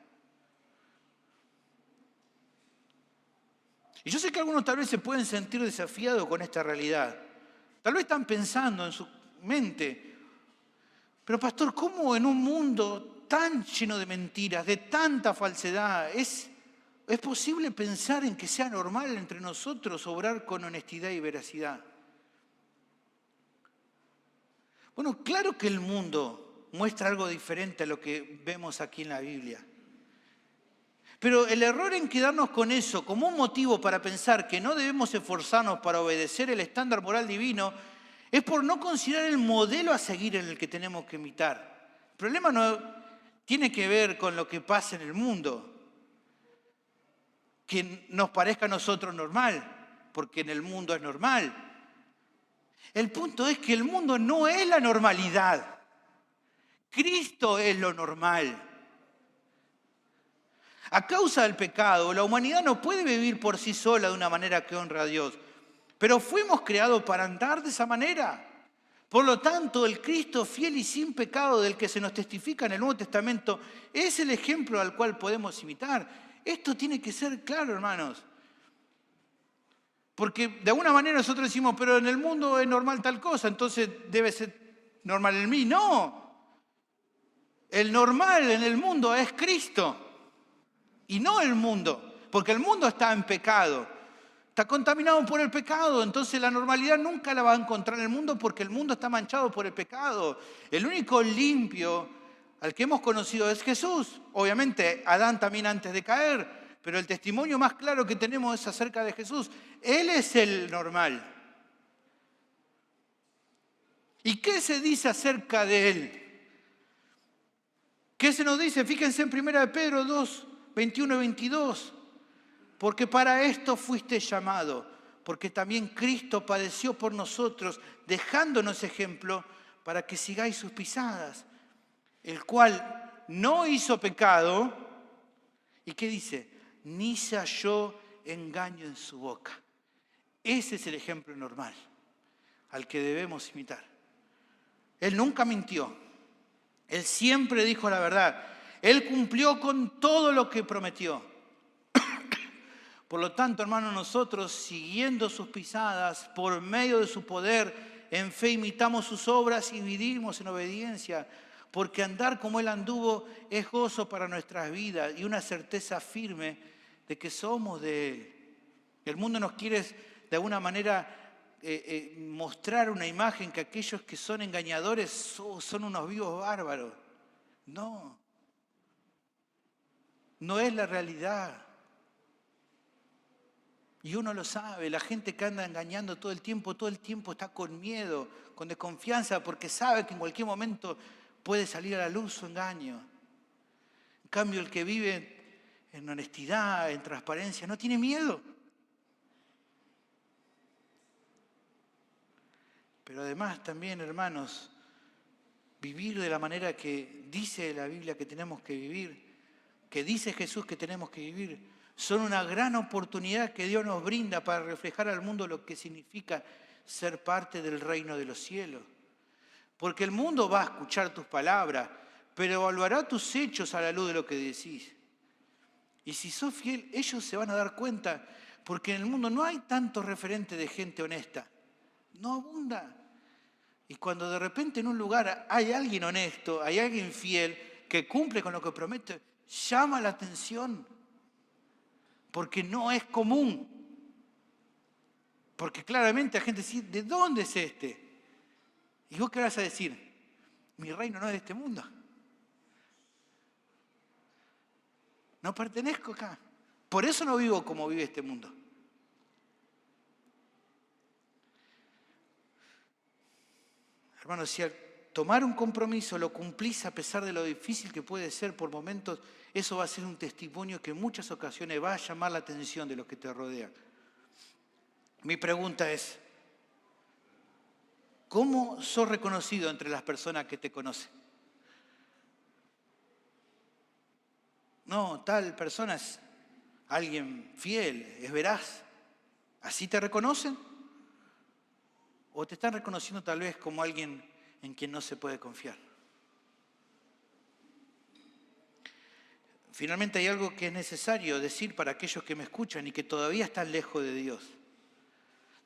Y yo sé que algunos tal vez se pueden sentir desafiados con esta realidad. Tal vez están pensando en su mente, pero pastor, ¿cómo en un mundo tan lleno de mentiras, de tanta falsedad, es posible pensar en que sea normal entre nosotros obrar con honestidad y veracidad? Bueno, claro que el mundo muestra algo diferente a lo que vemos aquí en la Biblia. Pero el error en quedarnos con eso como un motivo para pensar que no debemos esforzarnos para obedecer el estándar moral divino es por no considerar el modelo a seguir en el que tenemos que imitar. El problema no tiene que ver con lo que pasa en el mundo, que nos parezca a nosotros normal, porque en el mundo es normal. El punto es que el mundo no es la normalidad. Cristo es lo normal. A causa del pecado, la humanidad no puede vivir por sí sola de una manera que honra a Dios. Pero fuimos creados para andar de esa manera. Por lo tanto, el Cristo fiel y sin pecado del que se nos testifica en el Nuevo Testamento es el ejemplo al cual podemos imitar. Esto tiene que ser claro, hermanos. Porque de alguna manera nosotros decimos, pero en el mundo es normal tal cosa, entonces debe ser normal en mí. No, el normal en el mundo es Cristo y no el mundo, porque el mundo está en pecado. Está contaminado por el pecado, entonces la normalidad nunca la va a encontrar en el mundo porque el mundo está manchado por el pecado. El único limpio al que hemos conocido es Jesús. Obviamente, Adán también antes de caer, pero el testimonio más claro que tenemos es acerca de Jesús. Él es el normal. ¿Y qué se dice acerca de Él? ¿Qué se nos dice? Fíjense en 1 Pedro 2, 21 y 22. Porque para esto fuiste llamado, porque también Cristo padeció por nosotros, dejándonos ejemplo para que sigáis sus pisadas, el cual no hizo pecado, ¿y qué dice? Ni se halló engaño en su boca. Ese es el ejemplo normal al que debemos imitar. Él nunca mintió, Él siempre dijo la verdad, Él cumplió con todo lo que prometió. Por lo tanto, hermanos, nosotros, siguiendo sus pisadas, por medio de su poder, en fe imitamos sus obras y vivimos en obediencia, porque andar como Él anduvo es gozo para nuestras vidas y una certeza firme de que somos de Él. El mundo nos quiere, de alguna manera, mostrar una imagen que aquellos que son engañadores son unos vivos bárbaros. No, no es la realidad. Y uno lo sabe, la gente que anda engañando todo el tiempo está con miedo, con desconfianza, porque sabe que en cualquier momento puede salir a la luz su engaño. En cambio, el que vive en honestidad, en transparencia, no tiene miedo. Pero además también, hermanos, vivir de la manera que dice la Biblia que tenemos que vivir, que dice Jesús que tenemos que vivir, son una gran oportunidad que Dios nos brinda para reflejar al mundo lo que significa ser parte del reino de los cielos. Porque el mundo va a escuchar tus palabras, pero evaluará tus hechos a la luz de lo que decís. Y si sos fiel, ellos se van a dar cuenta, porque en el mundo no hay tantos referentes de gente honesta. No abunda. Y cuando de repente en un lugar hay alguien honesto, hay alguien fiel, que cumple con lo que promete, llama la atención. Porque no es común. Porque claramente la gente dice, ¿de dónde es este? ¿Y vos qué vas a decir? Mi reino no es de este mundo. No pertenezco acá. Por eso no vivo como vive este mundo. Hermanos, si al tomar un compromiso lo cumplís a pesar de lo difícil que puede ser por momentos, eso va a ser un testimonio que en muchas ocasiones va a llamar la atención de los que te rodean. Mi pregunta es, ¿cómo sos reconocido entre las personas que te conocen? No, tal persona es alguien fiel, es veraz. ¿Así te reconocen? ¿O te están reconociendo tal vez como alguien en quien no se puede confiar? Finalmente hay algo que es necesario decir para aquellos que me escuchan y que todavía están lejos de Dios.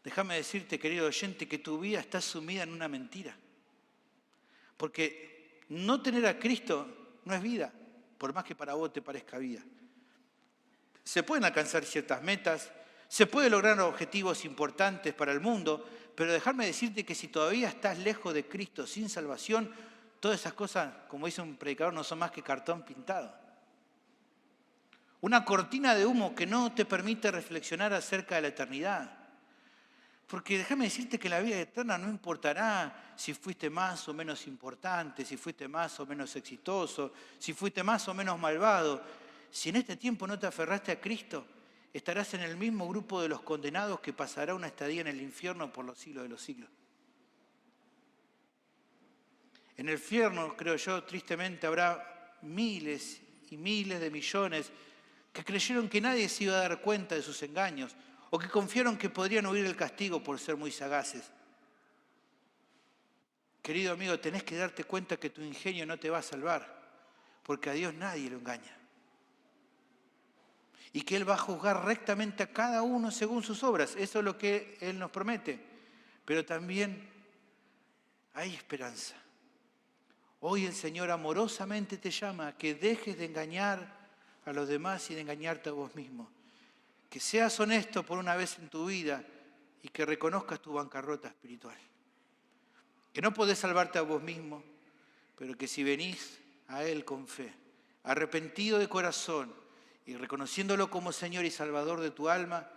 Déjame decirte, querido oyente, que tu vida está sumida en una mentira. Porque no tener a Cristo no es vida, por más que para vos te parezca vida. Se pueden alcanzar ciertas metas, se pueden lograr objetivos importantes para el mundo, pero déjame decirte que si todavía estás lejos de Cristo, sin salvación, todas esas cosas, como dice un predicador, no son más que cartón pintado. Una cortina de humo que no te permite reflexionar acerca de la eternidad. Porque déjame decirte que la vida eterna no importará si fuiste más o menos importante, si fuiste más o menos exitoso, si fuiste más o menos malvado. Si en este tiempo no te aferraste a Cristo, estarás en el mismo grupo de los condenados que pasará una estadía en el infierno por los siglos de los siglos. En el infierno, creo yo, tristemente habrá miles y miles de millones que creyeron que nadie se iba a dar cuenta de sus engaños, o que confiaron que podrían huir del castigo por ser muy sagaces. Querido amigo, tenés que darte cuenta que tu ingenio no te va a salvar, porque a Dios nadie lo engaña. Y que Él va a juzgar rectamente a cada uno según sus obras. Eso es lo que Él nos promete. Pero también hay esperanza. Hoy el Señor amorosamente te llama a que dejes de engañar a los demás y de engañarte a vos mismo. Que seas honesto por una vez en tu vida y que reconozcas tu bancarrota espiritual. Que no podés salvarte a vos mismo, pero que si venís a Él con fe, arrepentido de corazón y reconociéndolo como Señor y Salvador de tu alma,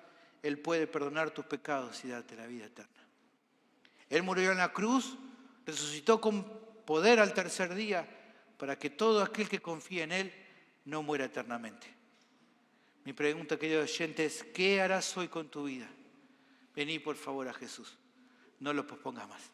Él puede perdonar tus pecados y darte la vida eterna. Él murió en la cruz, resucitó con poder al tercer día para que todo aquel que confíe en Él no muera eternamente. Mi pregunta, querido oyente, es: ¿qué harás hoy con tu vida? Vení por favor a Jesús. No lo pospongas más.